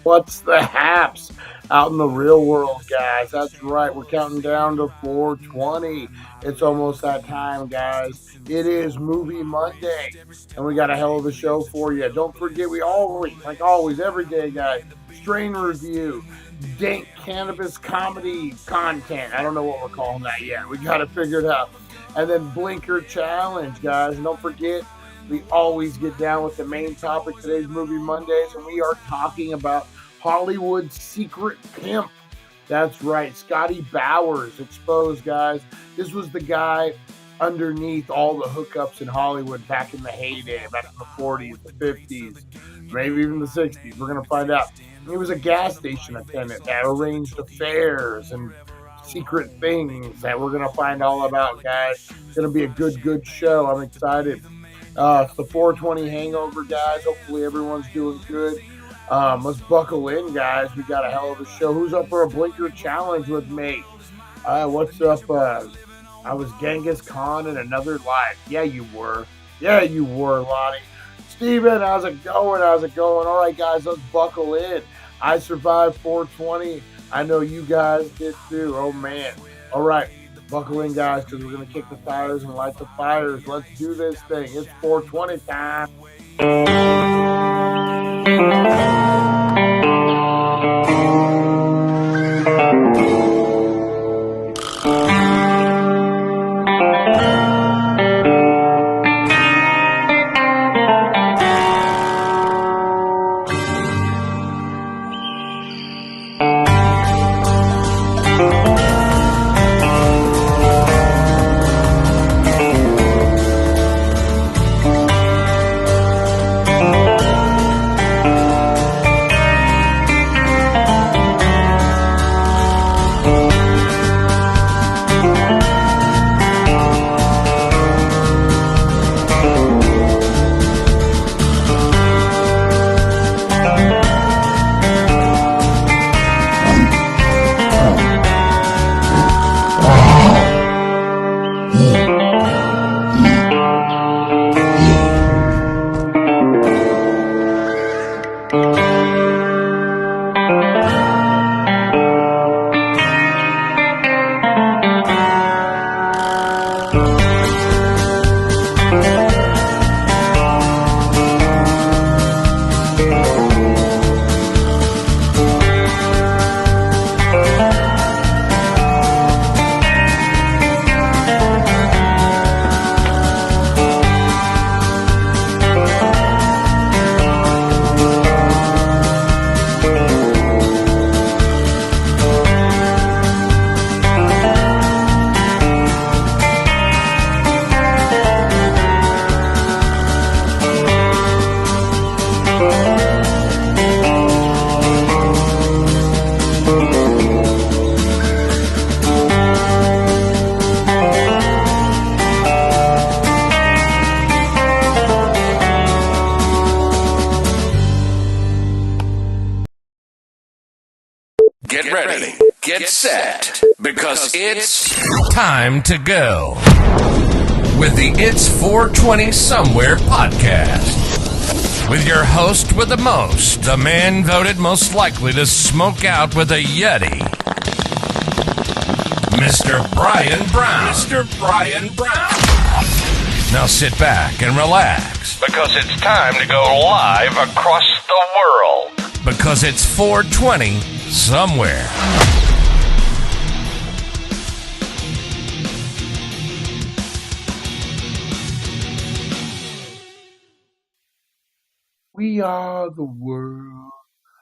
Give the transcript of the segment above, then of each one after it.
What's the haps out in the real world, guys? That's right. We're counting down to 420. It's almost that time, guys. It is Movie Monday, and we got a hell of a show for you. Don't forget, we always, like always, every day, guys, strain review, dank cannabis comedy content. I don't know what we're calling that yet. We got to figure it out. And then Blinker Challenge, guys. And don't forget, we always get down with the main topic today's Movie Mondays, and we are talking about Hollywood's secret pimp. That's right, Scotty Bowers exposed, guys. This was the guy underneath all the hookups in Hollywood back in the heyday, back in the 40s, the 50s, maybe even the 60s. We're going to find out. He was a gas station attendant that arranged affairs and secret things that we're going to find all about, guys. It's going to be a good show. I'm excited. It's the 420 hangover, guys. Hopefully everyone's doing good. Let's buckle in, guys. We got a hell of a show. Who's up for a blinker challenge with me? What's up? I was Genghis Khan in another life. Yeah, you were. Yeah, you were, Lonnie. Steven, how's it going? How's it going? All right, guys, let's buckle in. I survived 420. I know you guys did too. Oh, man. All right. Buckle in, guys, because we're going to kick the tires and light the fires. Let's do this thing. It's 420 time. Get ready, get set, because it's time to go with the It's 420 Somewhere podcast. With your host with the most, the man voted most likely to smoke out with a Yeti, Mr. Brian Brown. Mr. Brian Brown. Now sit back and relax, because it's time to go live across the world. Because it's 420 Somewhere. We are the world.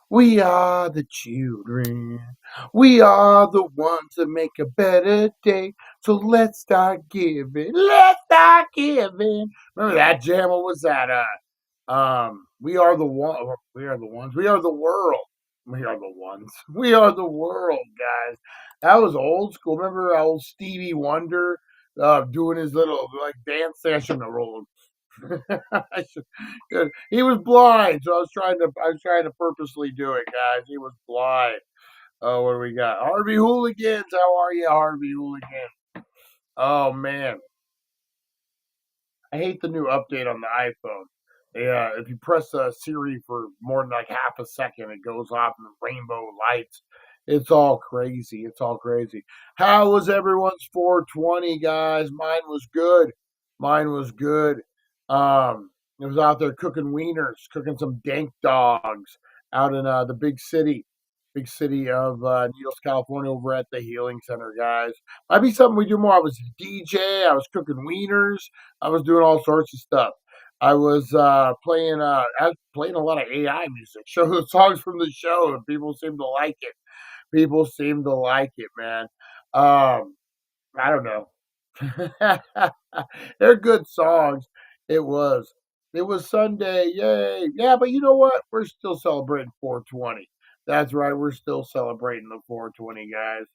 We are the children. We are the ones that make a better day. So let's start giving. Let's start giving. Remember that jam? What was that? We are the one. We are the ones. We are the world. We are the ones. We are the world, guys. That was old school. Remember old Stevie Wonder doing his little like dance session? Roll. Good. He was blind, so I was trying to purposely do it, guys. He was blind. Oh, what do we got? Harvey Hooligans. How are you, Harvey Hooligan? Oh man, I hate the new update on the iPhone. Yeah, if you press Siri for more than like half a second, it goes off in rainbow lights. It's all crazy. It's all crazy. How was everyone's 420, guys? Mine was good. Mine was good. I was out there cooking wieners, cooking some dank dogs out in the big city of Needles, California, over at the Healing Center, guys. Might be something we do more. I was a DJ. I was cooking wieners. I was doing all sorts of stuff. I was playing a lot of AI music, show songs from the show, and people seem to like it. People seem to like it, man. Um, I don't know. They're good songs. It was. It was Sunday. Yay. Yeah, but you know what? We're still celebrating 420. That's right. We're still celebrating the 420, guys.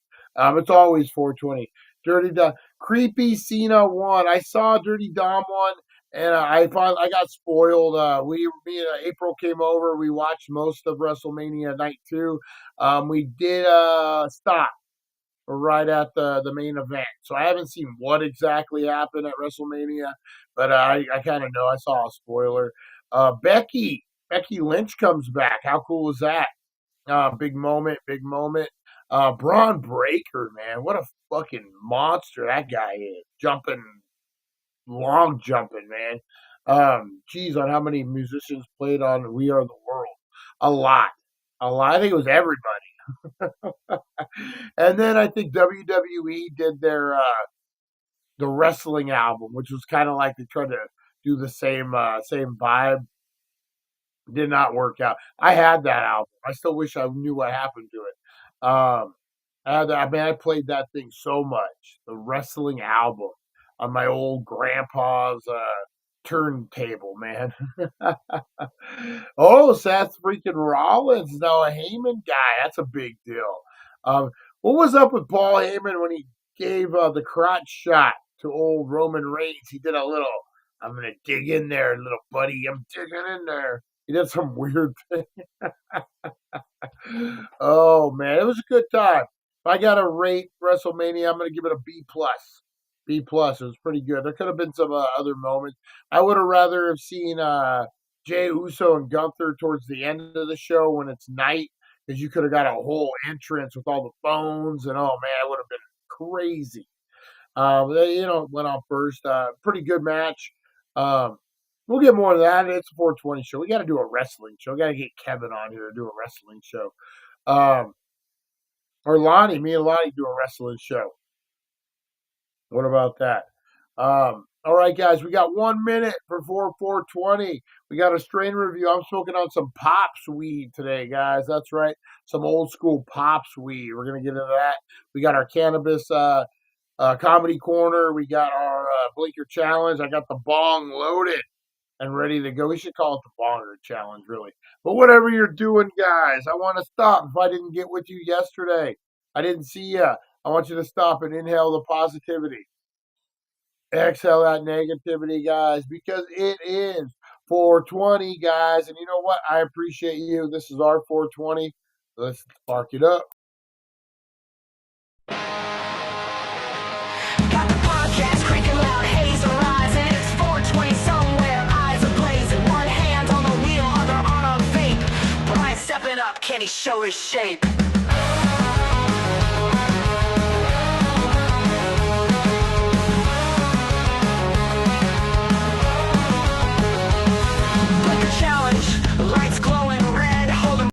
It's always 420. Dirty Dom. Creepy Cena won. I saw Dirty Dom one, and I got spoiled. Me and April came over. We watched most of WrestleMania night 2. We did stop right at the main event. So I haven't seen what exactly happened at WrestleMania, but I kind of know. I saw a spoiler. Becky Lynch comes back. How cool was that? Big moment, big moment. Braun Breaker, man, what a fucking monster that guy is. Long jumping, man. Geez, on how many musicians played on We Are the World? A lot. A lot. I think it was everybody. And then I think WWE did their the wrestling album, which was kind of like they tried to do the same vibe. Did not work out. I had that album. I still wish I knew what happened to it. I played that thing so much. The wrestling album on my old grandpa's turntable, man. Oh, Seth freaking Rollins, now a Heyman guy. That's a big deal. What was up with Paul Heyman when he gave the crotch shot to old Roman Reigns? He did a little, I'm going to dig in there, little buddy. I'm digging in there. He did some weird thing. Oh, man. It was a good time. If I got to rate WrestleMania, I'm going to give it a B plus. B plus. It was pretty good. There could have been some other moments. I would have rather have seen Jey Uso and Gunther towards the end of the show when it's night, because you could have got a whole entrance with all the phones, and oh man, it would have been crazy. They, went on first. Pretty good match. We'll get more of that. It's a 420 show. We got to do a wrestling show. We got to get Kevin on here to do a wrestling show. Or Lonnie, me and Lonnie do a wrestling show. What about that? All right, guys, we got 1 minute for 420. We got a strain review. I'm smoking on some Pops weed today, guys. That's right. Some old school Pops weed. We're going to get into that. We got our cannabis comedy corner. We got our Blinker challenge. I got the bong loaded and ready to go. We should call it the bonger challenge, really. But whatever you're doing, guys, I want to stop. If I didn't get with you yesterday, I didn't see you. I want you to stop and inhale the positivity. Exhale that negativity, guys, because it is 420, guys. And you know what? I appreciate you. This is our 420. Let's spark it up. Got the podcast cranking loud, haze arising. It's 420 somewhere, eyes are blazing. One hand on the wheel, other on a vape. Brian stepping up, can he show his shape? Lights glowing red, holding.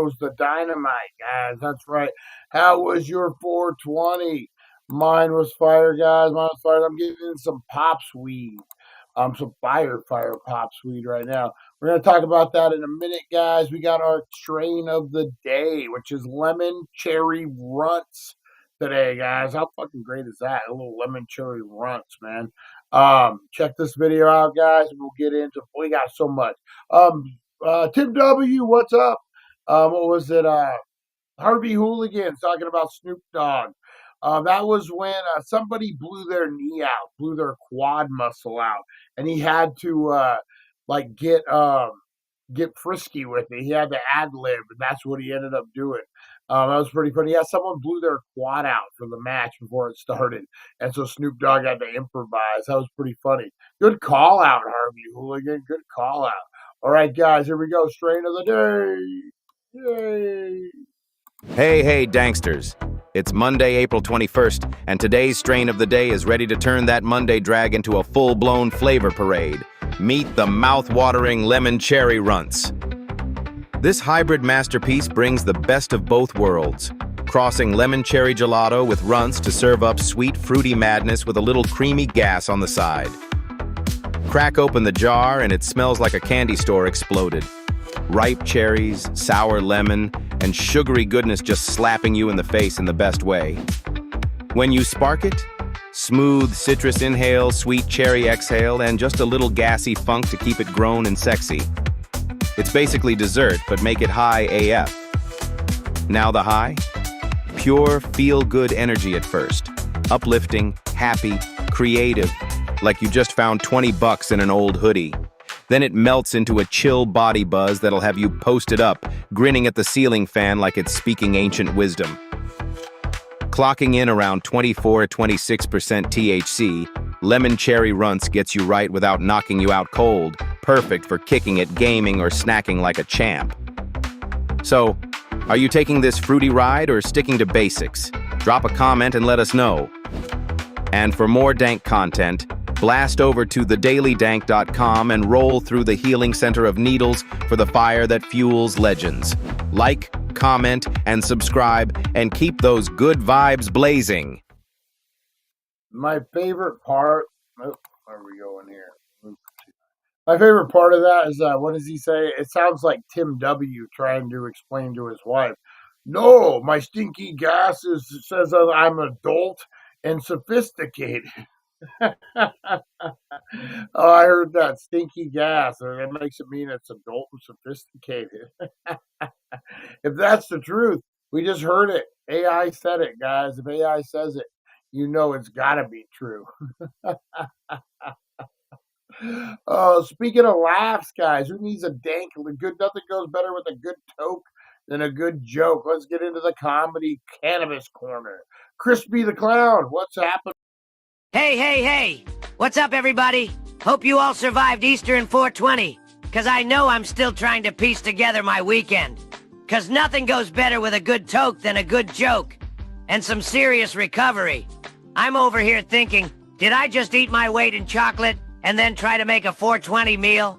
goes the dynamite, guys. That's right. How was your 420? Mine was fire, guys. Mine was fire. I'm getting some pops weed. Some fire pops weed right now. We're gonna talk about that in a minute, guys. We got our strain of the day, which is lemon cherry runts today, guys. How fucking great is that? A little lemon cherry runts, man. Check this video out, guys. We'll get into. We got so much. Um, Tim W, what's up? What was it? Harvey Hooligans talking about Snoop Dogg. That was when somebody blew their knee out, blew their quad muscle out, and he had to like get frisky with it. He had to ad lib, and that's what he ended up doing. That was pretty funny. Yeah, someone blew their quad out for the match before it started, and so Snoop Dogg had to improvise. That was pretty funny. Good call out, Harvey Hooligan. Good call out. All right, guys, here we go. Strain of the day. Yay! Hey, Danksters. It's Monday, April 21st, and today's strain of the day is ready to turn that Monday drag into a full-blown flavor parade. Meet the mouth-watering lemon cherry runts. This hybrid masterpiece brings the best of both worlds, crossing lemon cherry gelato with runts to serve up sweet, fruity madness with a little creamy gas on the side. Crack open the jar, and it smells like a candy store exploded. Ripe cherries, sour lemon, and sugary goodness just slapping you in the face in the best way. When you spark it, smooth citrus inhale, sweet cherry exhale, and just a little gassy funk to keep it grown and sexy. It's basically dessert, but make it high AF. Now the high? Pure, feel-good energy at first. Uplifting, happy, creative, like you just found $20 in an old hoodie. Then it melts into a chill body buzz that'll have you posted up, grinning at the ceiling fan like it's speaking ancient wisdom. Clocking in around 24-26% THC, lemon cherry runts gets you right without knocking you out cold, perfect for kicking it, gaming, or snacking like a champ. So, are you taking this fruity ride or sticking to basics? Drop a comment and let us know. And for more Dank content, blast over to thedailydank.com and roll through the healing center of needles for the fire that fuels legends. Like, comment, and subscribe, and keep those good vibes blazing. My favorite part. Oh, where are we going here? My favorite part of that is what does he say? It sounds like Tim W trying to explain to his wife. No, my stinky gas says I'm adult and sophisticated. Oh, I heard that stinky gas, and that makes it mean it's adult and sophisticated. If that's the truth, we just heard it. AI said it, guys. If AI says it, you know it's got to be true. Oh, speaking of laughs, guys, who needs a dank? Nothing goes better with a good toke than a good joke. Let's get into the comedy cannabis corner. Crispy the Clown, what's happening? Hey! What's up, everybody? Hope you all survived Easter and 420, because I know I'm still trying to piece together my weekend. Because nothing goes better with a good toke than a good joke. And some serious recovery. I'm over here thinking, did I just eat my weight in chocolate and then try to make a 420 meal?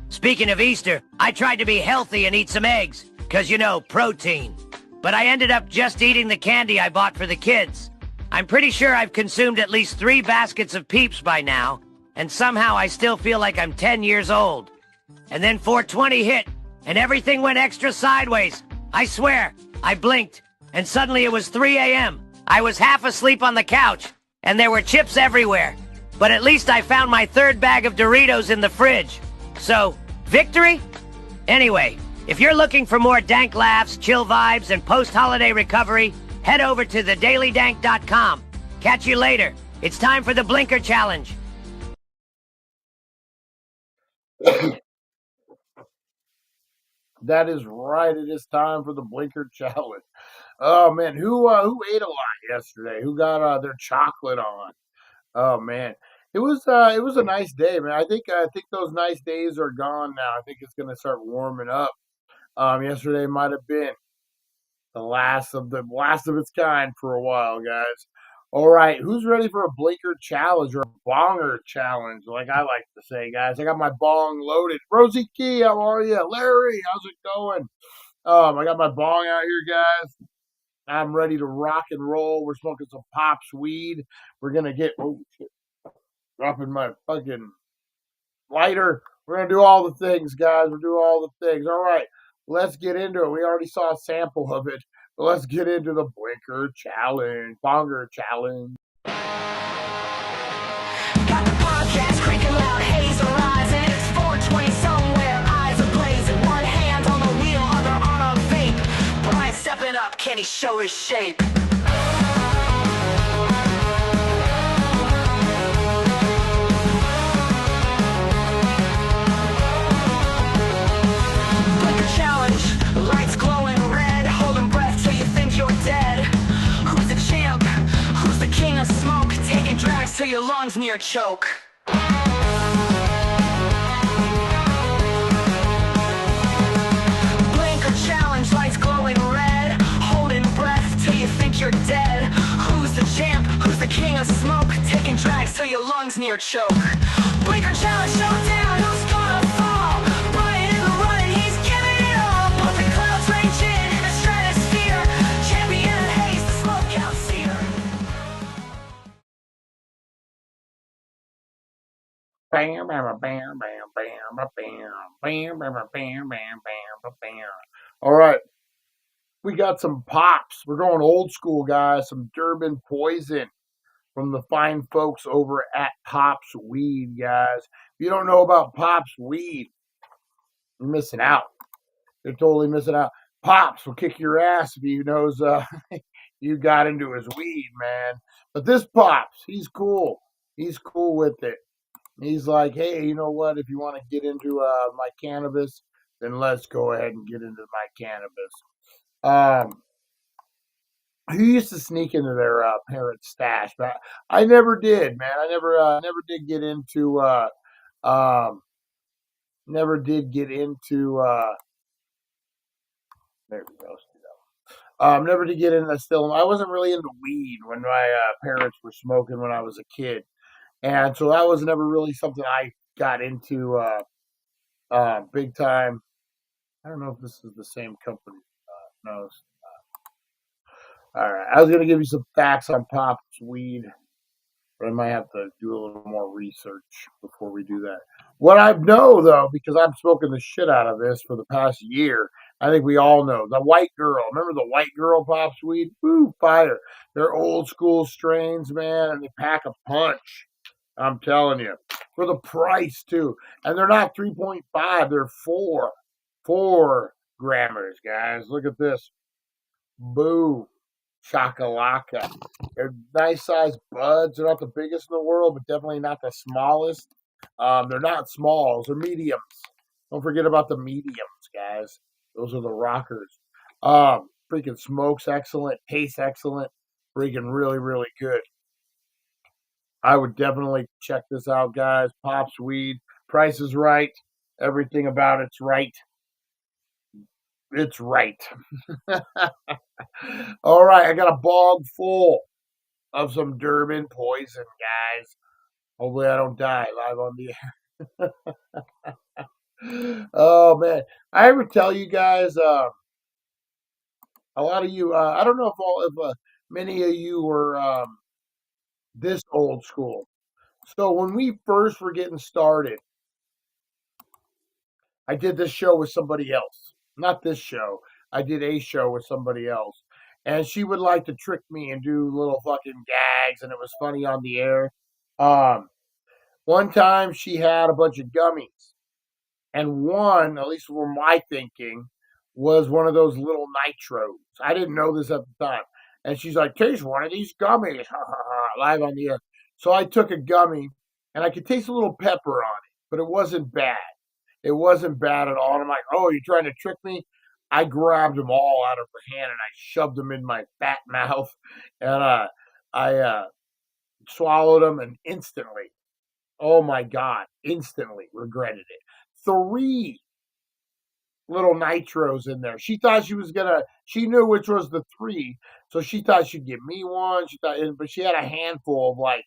Speaking of Easter, I tried to be healthy and eat some eggs, because you know, protein. But I ended up just eating the candy I bought for the kids. I'm pretty sure I've consumed at least 3 baskets of Peeps by now, and somehow I still feel like I'm 10 years old. And then 420 hit, and everything went extra sideways. I swear, I blinked, and suddenly it was 3 a.m. I was half asleep on the couch, and there were chips everywhere. But at least I found my 3rd bag of Doritos in the fridge. So, victory? Anyway, if you're looking for more dank laughs, chill vibes, and post-holiday recovery, head over to thedailydank.com. Catch you later. It's time for the Blinker Challenge. That is right. It is time for the Blinker Challenge. Oh man, who ate a lot yesterday? Who got their chocolate on? Oh man, it was a nice day, man. I think those nice days are gone now. I think it's gonna start warming up. Yesterday might have been the last of its kind for a while, guys. All right, who's ready for a blinker challenge or a bonger challenge, like I like to say, guys? I got my bong loaded. Rosie Key, how are you? Larry, how's it going? I got my bong out here, guys. I'm ready to rock and roll. We're smoking some Pops weed. We're gonna get dropping my fucking lighter. We're gonna do all the things, guys. We're doing all the things. All right, let's get into it. We already saw a sample of it, but let's get into the blinker challenge, bonger challenge. Got the podcast cranking loud, haze arising. It's 420 somewhere, eyes are blazing. One hand on the wheel, other on a vape. Brian stepping up, can he show his shape? Blinker challenge, lights glowing red, holding breath till you think you're dead. Who's the champ? Who's the king of smoke? Taking drags till your lungs near choke. Blinker challenge, lights glowing red, holding breath till you think you're dead. Who's the champ? Who's the king of smoke? Taking drags till your lungs near choke. Blinker challenge showdown, who's gonna fall? Brian in the running, he's giving it all. But the clouds range in the stratosphere. Champion of haze, the smoke out seer. Bam, bam, bam, bam, bam, bam, bam, bam, bam, bam, bam, bam. All right, we got some Pops. We're going old school, guys. Some Durban Poison from the fine folks over at Pops Weed, guys. If you don't know about Pops Weed, you're missing out. You're totally missing out. Pops will kick your ass if he knows you got into his weed, man. But this Pops, he's cool. He's cool with it. He's like, hey, you know what? If you want to get into my cannabis, then let's go ahead and get into my cannabis. He used to sneak into their parents' stash, but I never did, man. I never did get into, never did get into. There we go. Never did get into still. I wasn't really into weed when my parents were smoking when I was a kid, and so that was never really something I got into big time. I don't know if this is the same company. No. All right. I was gonna give you some facts on Pops weed, but I might have to do a little more research before we do that. What I know though, because I'm smoking the shit out of this for the past year, I think we all know the white girl. Remember the white girl Pops weed? Ooh, fire! They're old school strains, man, and they pack a punch. I'm telling you, for the price too, and they're not 3.5; they're 4 grammars, guys. Look at this. Boo. Chakalaka. They're nice sized buds. They're not the biggest in the world, but definitely not the smallest. They're not smalls. They're mediums. Don't forget about the mediums, guys. Those are the rockers. Freaking smokes excellent. Tastes excellent. Freaking really, really good. I would definitely check this out, guys. Pops weed. Price is right. Everything about it's right. It's right. All right, I got a bog full of some Durban Poison, guys. Hopefully, I don't die live on the air. Oh man, I ever tell you guys? A lot of you. I don't know if many of you were this old school. So when we first were getting started, I did this show with somebody else. Not this show. I did a show with somebody else. And she would like to trick me and do little fucking gags, and it was funny on the air. Um, One time she had a bunch of gummies, and one, at least from my thinking, was one of those little nitros. I didn't know this at the time. And she's like, taste one of these gummies, live on the air. So I took a gummy, and I could taste a little pepper on it, but it wasn't bad. It wasn't bad at all. And I'm like, oh, you're trying to trick me? I grabbed them all out of her hand and I shoved them in my fat mouth, and I swallowed them, and instantly, oh my God, instantly regretted it. 3 little nitros in there. She thought she knew which was the 3, so she thought she'd give me one. But she had a handful of like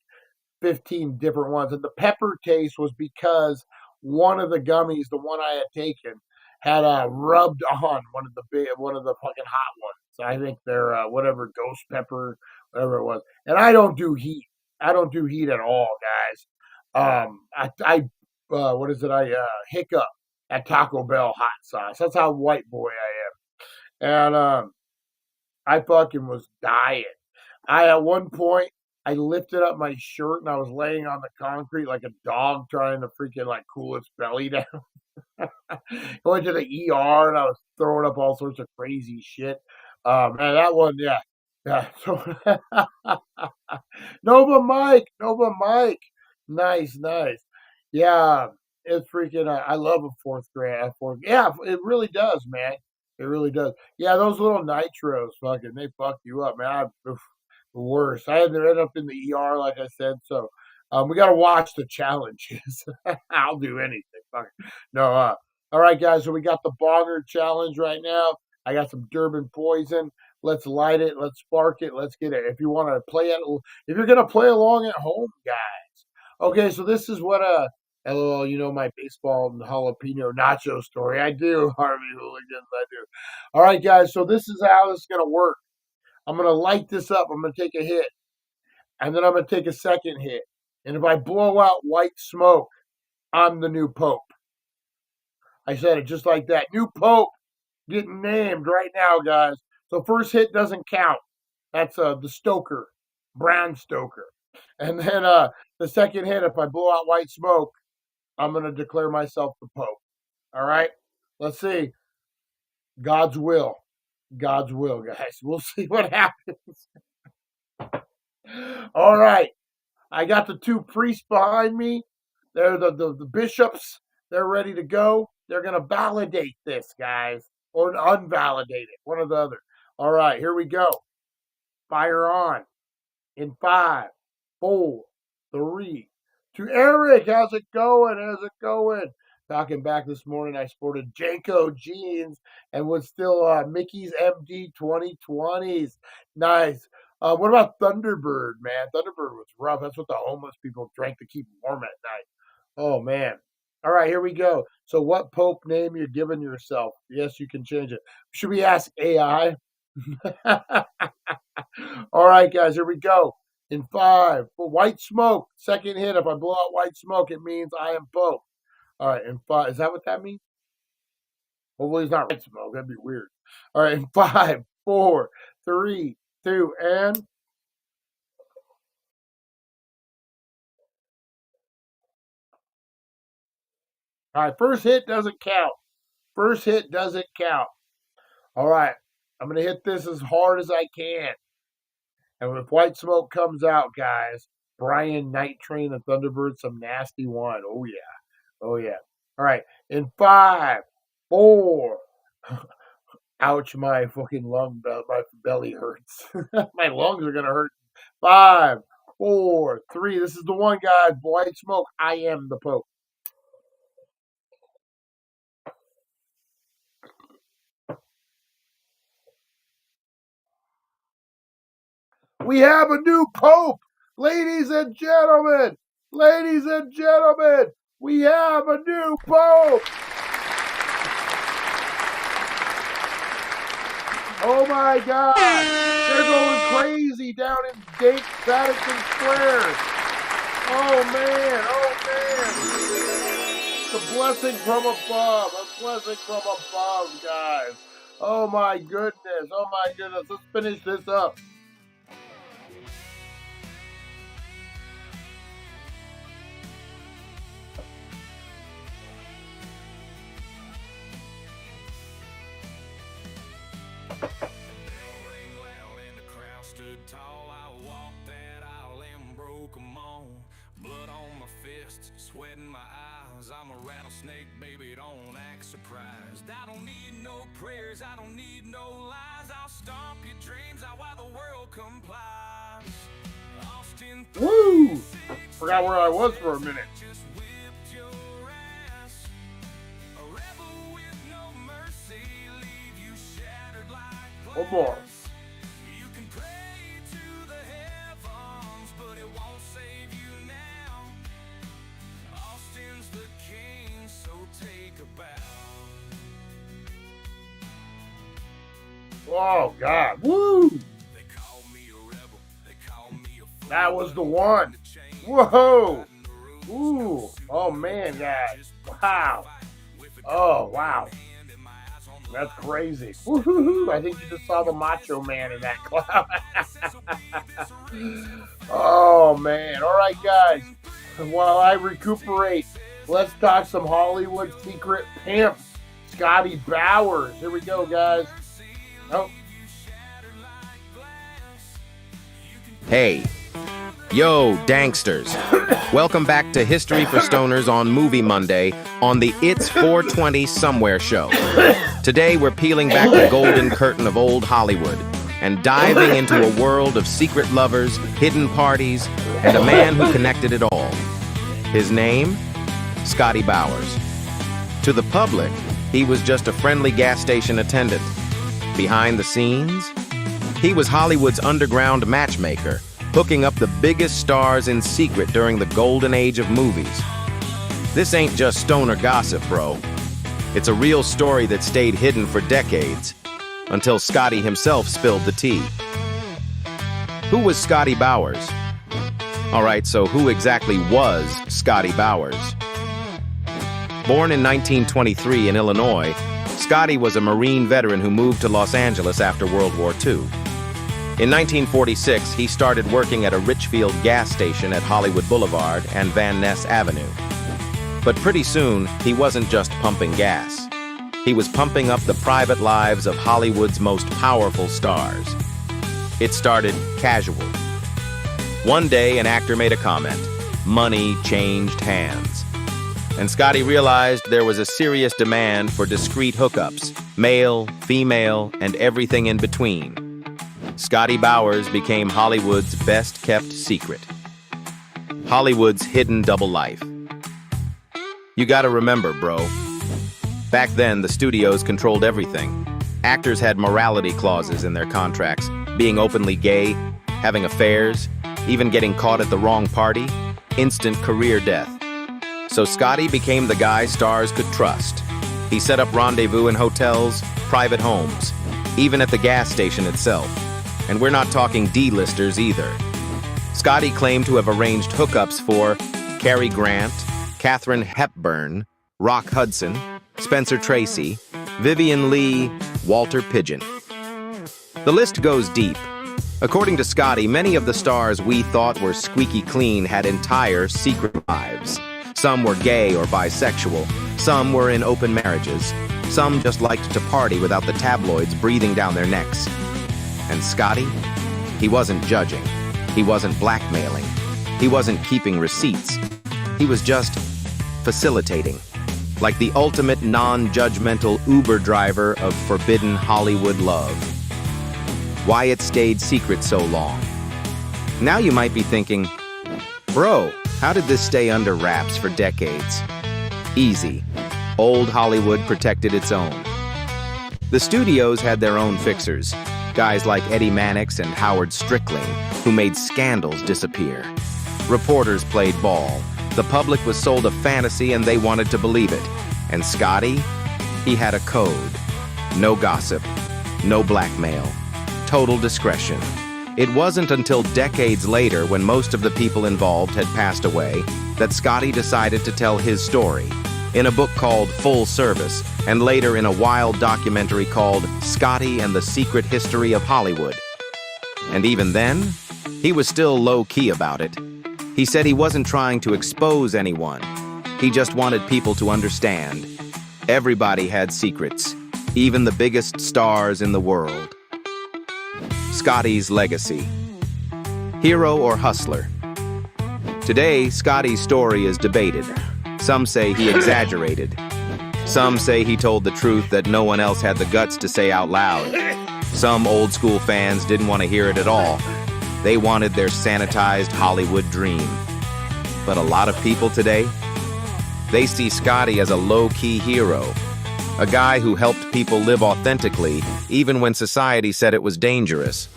15 different ones. And the pepper taste was because one of the gummies, the one I had taken, had rubbed on one of the fucking hot ones. I think they're whatever ghost pepper, whatever it was. And I don't do heat. I don't do heat at all, guys. I what is it? I hiccup at Taco Bell hot sauce. That's how white boy I am. And I fucking was dying. At one point I lifted up my shirt and I was laying on the concrete like a dog trying to freaking like cool its belly down. I went to the ER and I was throwing up all sorts of crazy shit. Man, that one, yeah, yeah. So, Nova Mike, nice, nice. Yeah, it's freaking. I love a fourth grade, fourth. Yeah, it really does, man. It really does. Yeah, those little nitros, fucking, they fuck you up, man. The worst. I had to end up in the ER, like I said. So, we got to watch the challenges. I'll do anything. Fuck it. No, all right, guys. So we got the Bonger challenge right now. I got some Durban poison. Let's light it. Let's spark it. Let's get it. If you want to play it, if you're gonna play along at home, guys. Okay, so this is what LOL, you know my baseball and jalapeno nacho story. I do, Harvey Hooligans. I do. All right, guys. So this is how this is gonna work. I'm gonna light this up. I'm gonna take a hit, and then I'm gonna take a second hit. And if I blow out white smoke, I'm the new pope. I said it just like that. New pope getting named right now, guys. So first hit doesn't count. That's the Stoker, Bram Stoker. And then the second hit, if I blow out white smoke, I'm gonna declare myself the pope. All right. Let's see. God's will. God's will, guys. We'll see what happens. All right. I got the two priests behind me. They're the bishops. They're ready to go. They're going to validate this, guys, or unvalidate it, one or the other. All right, here we go. Fire on. In 5, 4, 3, 2. Eric, how's it going? How's it going? Talking back this morning, I sported Janko jeans and was still Mickey's MD 2020s. Nice. What about Thunderbird, man? Thunderbird was rough. That's what the homeless people drank to keep warm at night. Oh, man. All right, here we go. So what Pope name you're giving yourself? Yes, you can change it. Should we ask AI? All right, guys, here we go. In 5, white smoke. Second hit. If I blow out white smoke, it means I am Pope. All right, in 5. Is that what that means? Hopefully it's not red smoke. That'd be weird. All right, in 5, 4, 3, 2, and all right, first hit doesn't count. First hit doesn't count. All right, I'm going to hit this as hard as I can. And if white smoke comes out, guys, Brian Night Train and Thunderbird, some nasty one. Oh, yeah. Oh, yeah. All right, in 5, 4. Ouch, my fucking my belly hurts. My lungs are going to hurt. 5, 4, 3. This is the one, guys. White smoke. I am the Pope. We have a new Pope, ladies and gentlemen. Ladies and gentlemen, we have a new Pope. Oh my God, they're going crazy down in Dank, Vatican Square. Oh man, the blessing from above, a blessing from above, guys. Oh my goodness, let's finish this up. Sweating my eyes, I'm a rattlesnake, baby, don't act surprised. I don't need no prayers, I don't need no lies. I'll stomp your dreams out while the world complies. Austin, woo! Forgot where I was for a minute. Just whipped your ass. A rebel with no mercy, leave you shattered like glass. One more. You can pray to the heavens, but it won't save you now. Austin's the king, so take a bow. Oh, God. Woo! That was the one. Whoa! Ooh! Oh, man, guys. Wow. Oh, wow. That's crazy. Woo-hoo-hoo. I think you just saw the Macho Man in that cloud. Oh, man. All right, guys. While I recuperate, let's talk some Hollywood secret pimp, Scotty Bowers. Here we go, guys. Oh. Hey. Yo, Danksters. Welcome back to History for Stoners on Movie Monday on the It's 420 Somewhere show. Today we're peeling back the golden curtain of old Hollywood and diving into a world of secret lovers, hidden parties, and a man who connected it all. His name? Scotty Bowers. To the public, he was just a friendly gas station attendant. Behind the scenes, he was Hollywood's underground matchmaker, hooking up the biggest stars in secret during the golden age of movies. This ain't just stoner gossip, bro. It's a real story that stayed hidden for decades, until Scotty himself spilled the tea. Who was Scotty Bowers? Alright, so who exactly was Scotty Bowers? Born in 1923 in Illinois, Scotty was a Marine veteran who moved to Los Angeles after World War II. In 1946, he started working at a Richfield gas station at Hollywood Boulevard and Van Ness Avenue. But pretty soon, he wasn't just pumping gas. He was pumping up the private lives of Hollywood's most powerful stars. It started casual. One day, an actor made a comment. Money changed hands. And Scotty realized there was a serious demand for discreet hookups, male, female, and everything in between. Scotty Bowers became Hollywood's best-kept secret. Hollywood's hidden double life. You gotta remember, bro. Back then, the studios controlled everything. Actors had morality clauses in their contracts, being openly gay, having affairs, even getting caught at the wrong party, instant career death. So Scotty became the guy stars could trust. He set up rendezvous in hotels, private homes, even at the gas station itself. And we're not talking D-listers either. Scotty claimed to have arranged hookups for Cary Grant, Katharine Hepburn, Rock Hudson, Spencer Tracy, Vivian Leigh, Walter Pidgeon. The list goes deep. According to Scotty, many of the stars we thought were squeaky clean had entire secret lives. Some were gay or bisexual. Some were in open marriages. Some just liked to party without the tabloids breathing down their necks. And Scotty? He wasn't judging. He wasn't blackmailing. He wasn't keeping receipts. He was just facilitating. Like the ultimate non-judgmental Uber driver of forbidden Hollywood love. Why it stayed secret so long? Now you might be thinking, bro, how did this stay under wraps for decades? Easy. Old Hollywood protected its own. The studios had their own fixers. Guys like Eddie Mannix and Howard Strickling, who made scandals disappear. Reporters played ball. The public was sold a fantasy and they wanted to believe it. And Scotty? He had a code. No gossip. No blackmail. Total discretion. It wasn't until decades later, when most of the people involved had passed away, that Scotty decided to tell his story. In a book called Full Service, and later in a wild documentary called Scotty and the Secret History of Hollywood. And even then, he was still low-key about it. He said he wasn't trying to expose anyone. He just wanted people to understand. Everybody had secrets, even the biggest stars in the world. Scotty's legacy. Hero or hustler? Today, Scotty's story is debated. Some say he exaggerated. Some say he told the truth that no one else had the guts to say out loud. Some old school fans didn't want to hear it at all. They wanted their sanitized Hollywood dream. But a lot of people today, they see Scotty as a low-key hero. A guy who helped people live authentically, even when society said it was dangerous.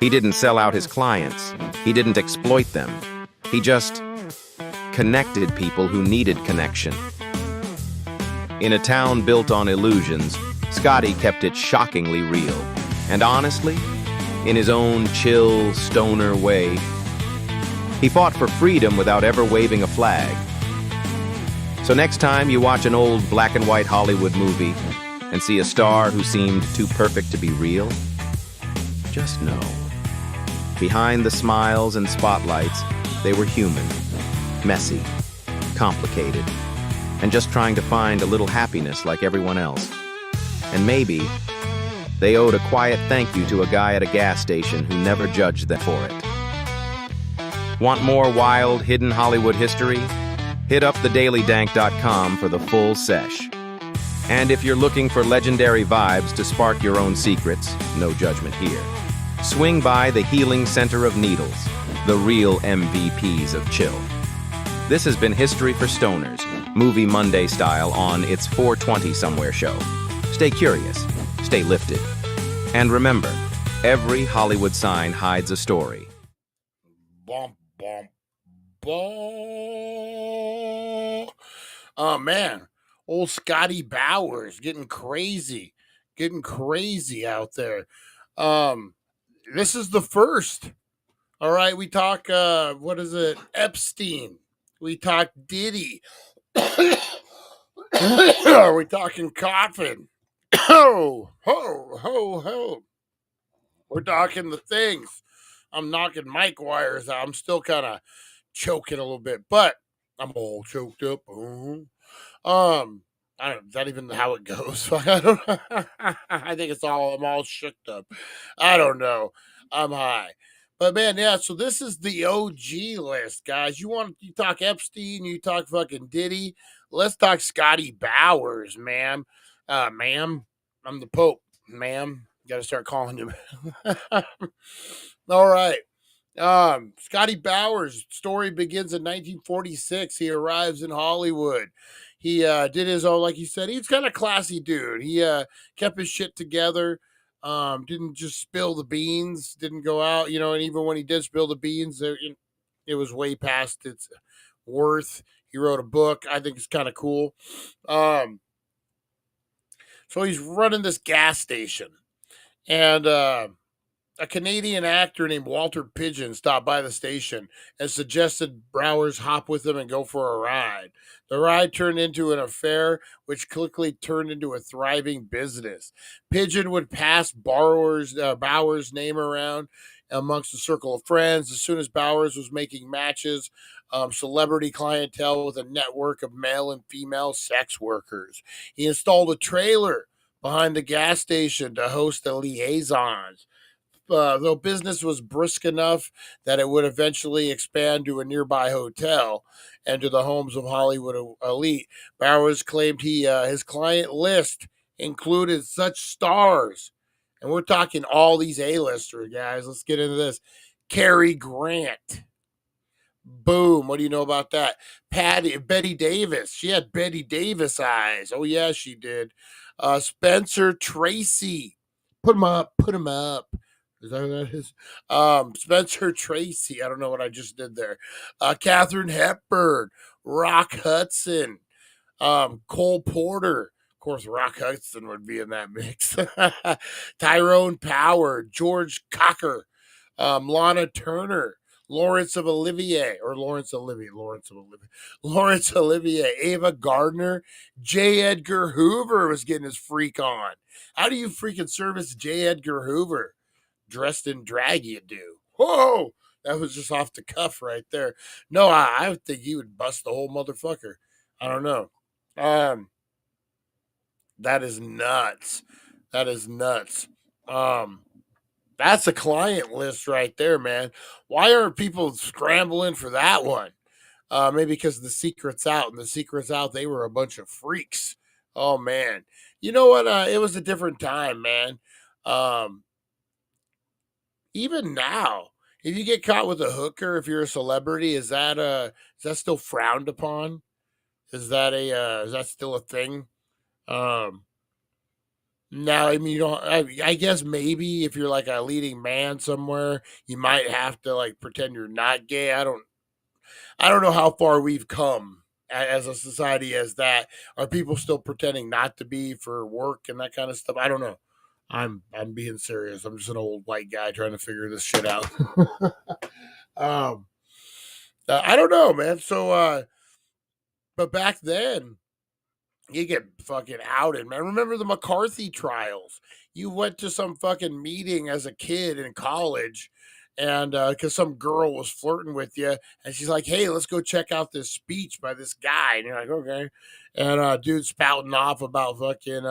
He didn't sell out his clients. He didn't exploit them. He just connected people who needed connection. In a town built on illusions, Scotty kept it shockingly real. And honestly, in his own chill, stoner way, he fought for freedom without ever waving a flag. So next time you watch an old black and white Hollywood movie and see a star who seemed too perfect to be real, just know, behind the smiles and spotlights, they were human, messy, complicated, and just trying to find a little happiness like everyone else. And maybe they owed a quiet thank you to a guy at a gas station who never judged them for it. Want more wild, hidden Hollywood history? Hit up thedailydank.com for the full sesh. And if you're looking for legendary vibes to spark your own secrets, no judgment here, swing by the Healing Center of Needles, the real MVPs of chill. This has been History for Stoners, Movie Monday style on It's 420 Somewhere show. Stay curious, stay lifted. And remember, every Hollywood sign hides a story. Bump, bump, bump. Oh, man. Old Scotty Bowers getting crazy out there. This is the first. All right, we talk, what is it? Epstein. We talk Diddy. Are we talking Coffin? Ho, ho, ho, ho. We're talking the things. I'm knocking mic wires out. I'm still kind of choking a little bit, but I'm all choked up. I don't. Is that even how it goes? I don't. I think I'm all shooked up. I don't know. I'm high, but man, yeah. So this is the OG list, guys. You talk Epstein, you talk fucking Diddy. Let's talk Scotty Bowers, ma'am. Ma'am, I'm the Pope, ma'am. Got to start calling him. All right. Scotty Bowers' story begins in 1946. He arrives in Hollywood. He did his own, like you said, he's kind of classy dude. He kept his shit together. Didn't just spill the beans, didn't go out, and even when he did spill the beans, it was way past its worth. He wrote a book. I think it's kind of cool. So he's running this gas station. And a Canadian actor named Walter Pidgeon stopped by the station and suggested Bowers hop with him and go for a ride. The ride turned into an affair, which quickly turned into a thriving business. Pidgeon would pass Bowers' name around amongst a circle of friends. As soon as Bowers was making matches, celebrity clientele with a network of male and female sex workers. He installed a trailer behind the gas station to host the liaisons. Though business was brisk enough that it would eventually expand to a nearby hotel and to the homes of Hollywood elite, Bowers claimed his client list included such stars, and we're talking all these A-listers, guys. Let's get into this. Cary Grant. Boom. What do you know about that? Betty Davis. She had Betty Davis eyes. Oh, yeah, she did. Spencer Tracy. Put him up. Is that what that is? Spencer Tracy. I don't know what I just did there. Katharine Hepburn. Rock Hudson. Cole Porter. Of course, Rock Hudson would be in that mix. Tyrone Power. George Cocker. Lana Turner. Laurence Olivier, Ava Gardner, J. Edgar Hoover was getting his freak on. How do you freaking service J. Edgar Hoover? Dressed in drag, you do. Whoa! That was just off the cuff right there. No, I think he would bust the whole motherfucker. I don't know. That is nuts. That's a client list right there, man. Why aren't people scrambling for that one? Maybe because the secret's out, and the secret's out, they were a bunch of freaks. Oh, man. You know what? It was a different time, man. Even now, if you get caught with a hooker, if you're a celebrity, is that still frowned upon? Is that still a thing? No, I mean, you don't. I guess maybe if you're like a leading man somewhere, you might have to like pretend you're not gay. I don't know how far we've come as a society as that. Are people still pretending not to be for work and that kind of stuff? I don't know. I'm being serious. I'm just an old white guy trying to figure this shit out. um, I don't know, man. But back then, you get fucking outed, man. Remember the McCarthy trials? You went to some fucking meeting as a kid in college, and because some girl was flirting with you, and she's like, "Hey, let's go check out this speech by this guy," and you're like, "Okay," and dude spouting off about fucking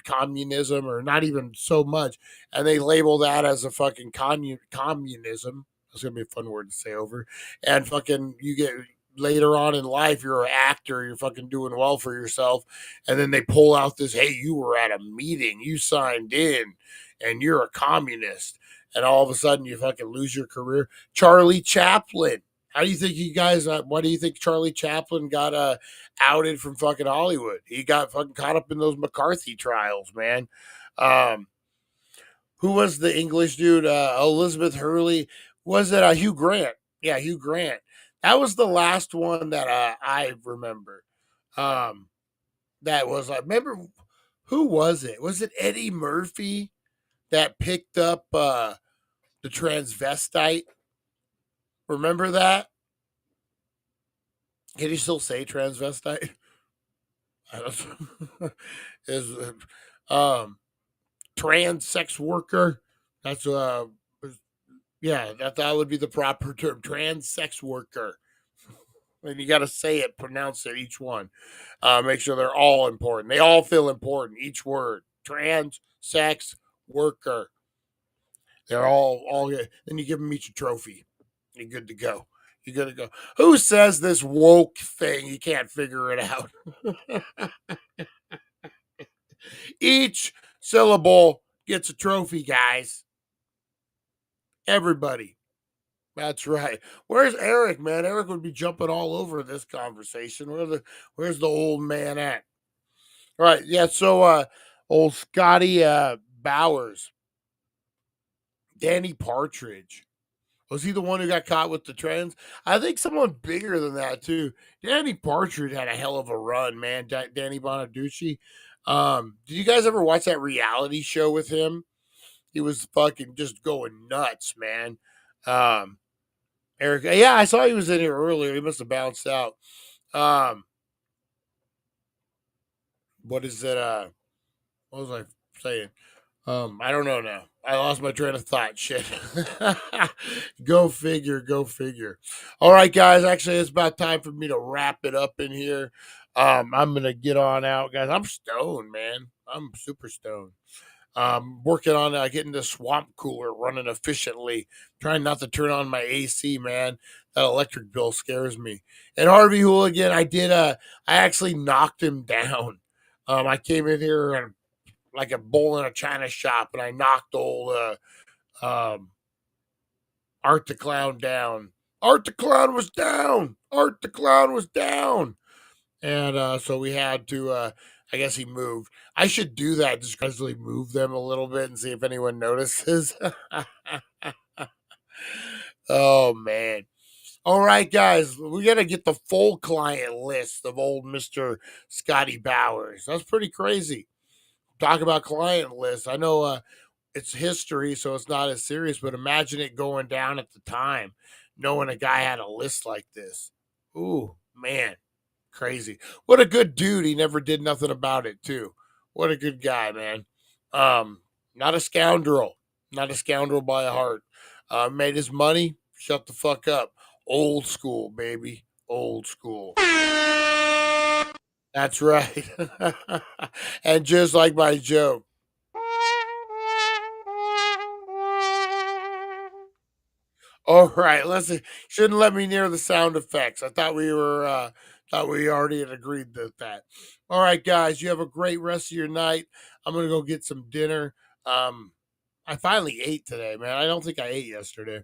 communism, or not even so much, and they label that as a fucking communism. That's gonna be a fun word to say over, and fucking you get later on in life, you're an actor, you're fucking doing well for yourself, and then they pull out this, hey, you were at a meeting, you signed in, and you're a communist, and all of a sudden you fucking lose your career. Charlie Chaplin. How do you think you guys? Why do you think Charlie Chaplin got outed from fucking Hollywood? He got fucking caught up in those McCarthy trials, man. Um, who was the English dude? Elizabeth Hurley. Was it Hugh Grant? Yeah, Hugh Grant. That was the last one that I remember. Um, that was like, remember who was it? Was it Eddie Murphy that picked up the transvestite? Remember that? Can you still say transvestite? I don't is trans sex worker. That's yeah, that would be the proper term, trans sex worker. And you got to say it, pronounce it, each one. Make sure they're all important. They all feel important, each word. Trans sex worker. They're all good. Then you give them each a trophy. You're good to go. You're good to go. Who says this woke thing? You can't figure it out. Each syllable gets a trophy, guys. Everybody. That's right. Where's Eric, man? Eric would be jumping all over this conversation. Where's the old man at? All right, yeah. So old Scotty Bowers, Danny Partridge. Was he the one who got caught with the trends? I think someone bigger than that too. Danny Partridge had a hell of a run, man. Danny Bonaducci. Did you guys ever watch that reality show with him? He was fucking just going nuts, man. Eric, yeah, I saw he was in here earlier. He must have bounced out. Um, what is it? What was I saying? I don't know now. I lost my train of thought. Shit. Go figure. Go figure. All right, guys. Actually, it's about time for me to wrap it up in here. I'm gonna get on out, guys. I'm stoned, man. I'm super stoned. Working on getting the swamp cooler running efficiently. Trying not to turn on my AC, man. That electric bill scares me. And Harvey Hooligan, I actually knocked him down. I came in here and like a bull in a china shop, and I knocked old um, Art the Clown down. Art the Clown was down. Art the Clown was down. And so we had to, I guess he moved. I should do that, just gradually move them a little bit and see if anyone notices. Oh, man. All right, guys, we got to get the full client list of old Mr. Scotty Bowers. That's pretty crazy. Talk about client lists. I know it's history, so it's not as serious, but imagine it going down at the time, knowing a guy had a list like this. Ooh, man, crazy. What a good dude. He never did nothing about it, too. What a good guy, man. Not a scoundrel. Not a scoundrel by heart. Made his money. Shut the fuck up. Old school, baby. Old school. That's right. And just like my joke. All right, listen. Shouldn't let me near the sound effects. I thought thought we already had agreed to that. All right, guys, you have a great rest of your night. I'm gonna go get some dinner. I finally ate today, man. I don't think I ate yesterday.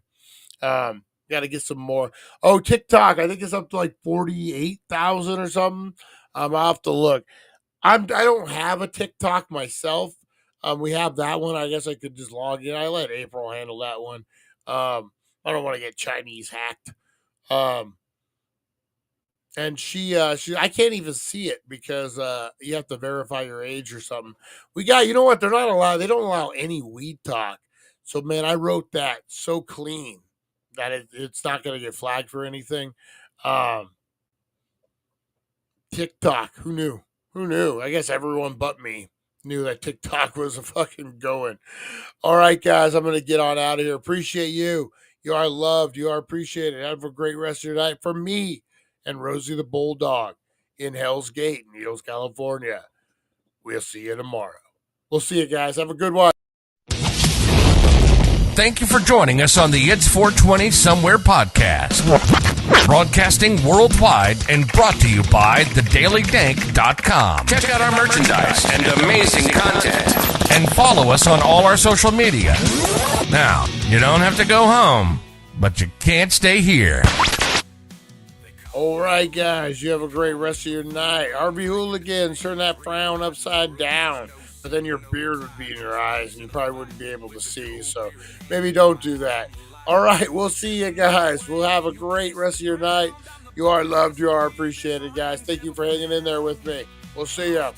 Got to get some more. Oh, TikTok. I think it's up to like 48,000 or something. I'll have to look. I don't have a TikTok myself. We have that one. I guess I could just log in. I let April handle that one. I don't want to get Chinese hacked. Um, and she I can't even see it because you have to verify your age or something. We got, you know what? They don't allow any weed talk. So man, I wrote that so clean that it's not going to get flagged for anything. Um, TikTok, who knew? Who knew? I guess everyone but me knew that TikTok was a fucking going. All right, guys, I'm going to get on out of here. Appreciate you. You are loved. You are appreciated. Have a great rest of your night. For me and Rosie the Bulldog in Hell's Gate, Needles, California. We'll see you tomorrow. We'll see you guys. Have a good one. Thank you for joining us on the It's 420 Somewhere podcast. Broadcasting worldwide and brought to you by thedailydank.com. Check out our merchandise and amazing content. And follow us on all our social media. Now, you don't have to go home, but you can't stay here. All right, guys. You have a great rest of your night. RV Hooligans, turn that frown upside down. But then your beard would be in your eyes and you probably wouldn't be able to see. So maybe don't do that. All right, we'll see you guys. We'll have a great rest of your night. You are loved. You are appreciated, guys. Thank you for hanging in there with me. We'll see you.